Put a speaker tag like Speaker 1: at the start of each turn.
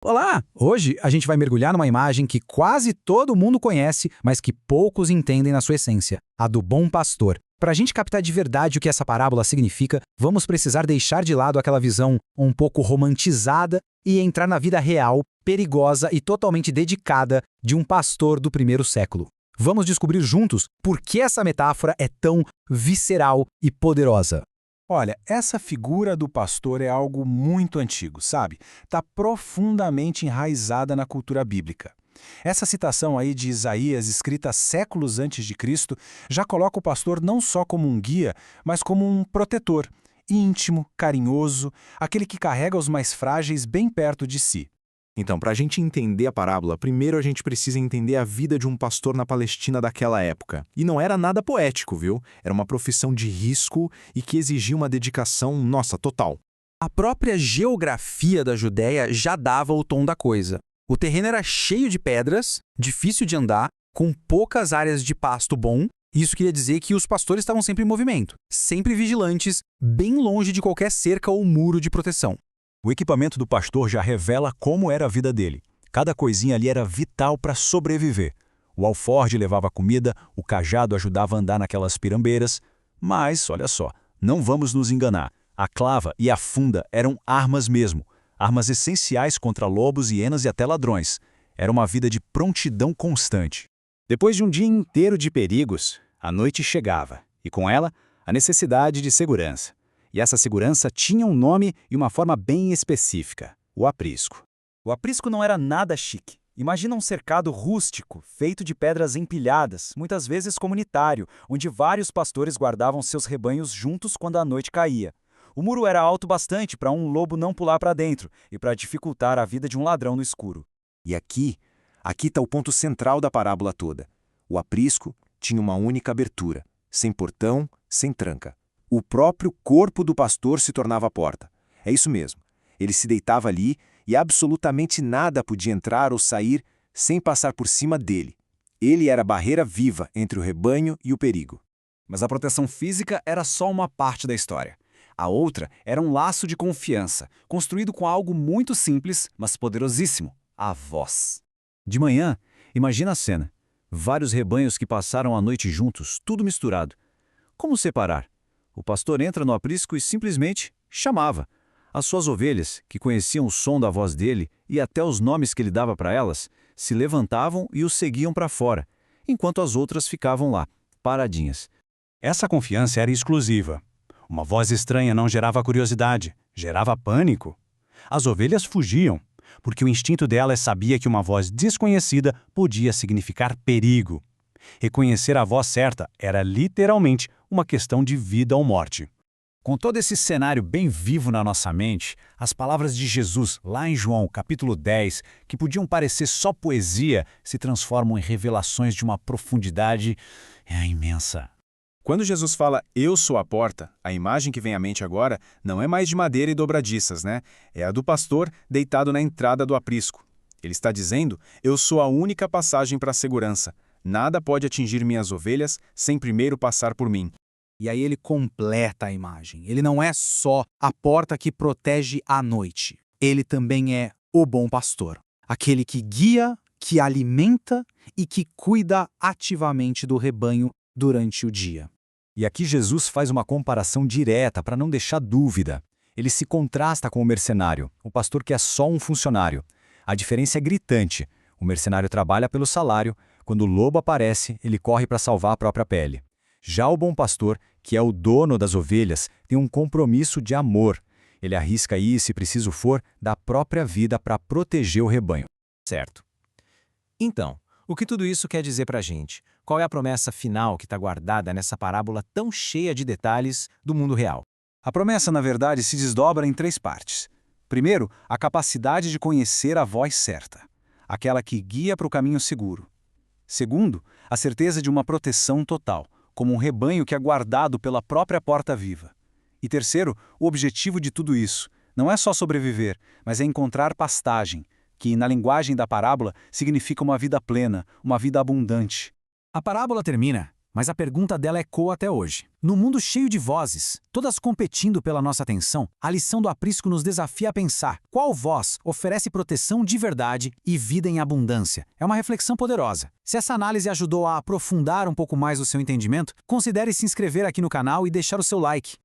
Speaker 1: Olá! Hoje a gente vai mergulhar numa imagem que quase todo mundo conhece, mas que poucos entendem na sua essência, a do bom pastor. Para a gente captar de verdade o que essa parábola significa, vamos precisar deixar de lado aquela visão um pouco romantizada e entrar na vida real, perigosa e totalmente dedicada de um pastor do primeiro século. Vamos descobrir juntos por que essa metáfora é tão visceral e poderosa.
Speaker 2: Olha, essa figura do pastor é algo muito antigo, sabe? Está profundamente enraizada na cultura bíblica. Essa citação aí de Isaías, escrita séculos antes de Cristo, já coloca o pastor não só como um guia, mas como um protetor, íntimo, carinhoso, aquele que carrega os mais frágeis bem perto de si.
Speaker 3: Então, para a gente entender a parábola, primeiro a gente precisa entender a vida de um pastor na Palestina daquela época. E não era nada poético, viu? Era uma profissão de risco e que exigia uma dedicação, nossa, total.
Speaker 4: A própria geografia da Judéia já dava o tom da coisa. O terreno era cheio de pedras, difícil de andar, com poucas áreas de pasto bom. Isso queria dizer que os pastores estavam sempre em movimento, sempre vigilantes, bem longe de qualquer cerca ou muro de proteção.
Speaker 5: O equipamento do pastor já revela como era a vida dele. Cada coisinha ali era vital para sobreviver. O alforje levava comida, o cajado ajudava a andar naquelas pirambeiras. Mas, olha só, não vamos nos enganar. A clava e a funda eram armas mesmo. Armas essenciais contra lobos, hienas e até ladrões. Era uma vida de prontidão constante.
Speaker 6: Depois de um dia inteiro de perigos, a noite chegava, e com ela, a necessidade de segurança. E essa segurança tinha um nome e uma forma bem específica: o aprisco.
Speaker 7: O aprisco não era nada chique. Imagina um cercado rústico, feito de pedras empilhadas, muitas vezes comunitário, onde vários pastores guardavam seus rebanhos juntos quando a noite caía. O muro era alto bastante para um lobo não pular para dentro e para dificultar a vida de um ladrão no escuro.
Speaker 8: E aqui está o ponto central da parábola toda. O aprisco tinha uma única abertura, sem portão, sem tranca. O próprio corpo do pastor se tornava a porta. É isso mesmo. Ele se deitava ali e absolutamente nada podia entrar ou sair sem passar por cima dele. Ele era a barreira viva entre o rebanho e o perigo.
Speaker 9: Mas a proteção física era só uma parte da história. A outra era um laço de confiança, construído com algo muito simples, mas poderosíssimo: a voz.
Speaker 5: De manhã, imagina a cena. Vários rebanhos que passaram a noite juntos, tudo misturado. Como separar? O pastor entra no aprisco e simplesmente chamava. As suas ovelhas, que conheciam o som da voz dele e até os nomes que ele dava para elas, se levantavam e o seguiam para fora, enquanto as outras ficavam lá, paradinhas.
Speaker 2: Essa confiança era exclusiva. Uma voz estranha não gerava curiosidade, gerava pânico. As ovelhas fugiam, porque o instinto delas sabia que uma voz desconhecida podia significar perigo. Reconhecer a voz certa era literalmente uma questão de vida ou morte.
Speaker 5: Com todo esse cenário bem vivo na nossa mente, as palavras de Jesus, lá em João, capítulo 10, que podiam parecer só poesia, se transformam em revelações de uma profundidade imensa.
Speaker 2: Quando Jesus fala "eu sou a porta", a imagem que vem à mente agora não é mais de madeira e dobradiças, né? É a do pastor deitado na entrada do aprisco. Ele está dizendo: eu sou a única passagem para a segurança. Nada pode atingir minhas ovelhas sem primeiro passar por mim.
Speaker 1: E aí ele completa a imagem. Ele não é só a porta que protege à noite. Ele também é o bom pastor. Aquele que guia, que alimenta e que cuida ativamente do rebanho durante o dia.
Speaker 5: E aqui Jesus faz uma comparação direta para não deixar dúvida. Ele se contrasta com o mercenário, o pastor que é só um funcionário. A diferença é gritante. O mercenário trabalha pelo salário. Quando o lobo aparece, ele corre para salvar a própria pele. Já o bom pastor, que é o dono das ovelhas, tem um compromisso de amor. Ele arrisca ir, se preciso for, da própria vida para proteger o rebanho.
Speaker 10: Certo. Então, o que tudo isso quer dizer para a gente? Qual é a promessa final que está guardada nessa parábola tão cheia de detalhes do mundo real?
Speaker 2: A promessa, na verdade, se desdobra em 3 partes. Primeiro, a capacidade de conhecer a voz certa, aquela que guia para o caminho seguro. Segundo, a certeza de uma proteção total, como um rebanho que é guardado pela própria porta viva. E terceiro, o objetivo de tudo isso não é só sobreviver, mas é encontrar pastagem, que, na linguagem da parábola, significa uma vida plena, uma vida abundante.
Speaker 9: A parábola termina
Speaker 1: mas a pergunta dela ecoa até hoje. No mundo cheio de vozes, todas competindo pela nossa atenção, a lição do aprisco nos desafia a pensar qual voz oferece proteção de verdade e vida em abundância. É uma reflexão poderosa. Se essa análise ajudou a aprofundar um pouco mais o seu entendimento, considere se inscrever aqui no canal e deixar o seu like.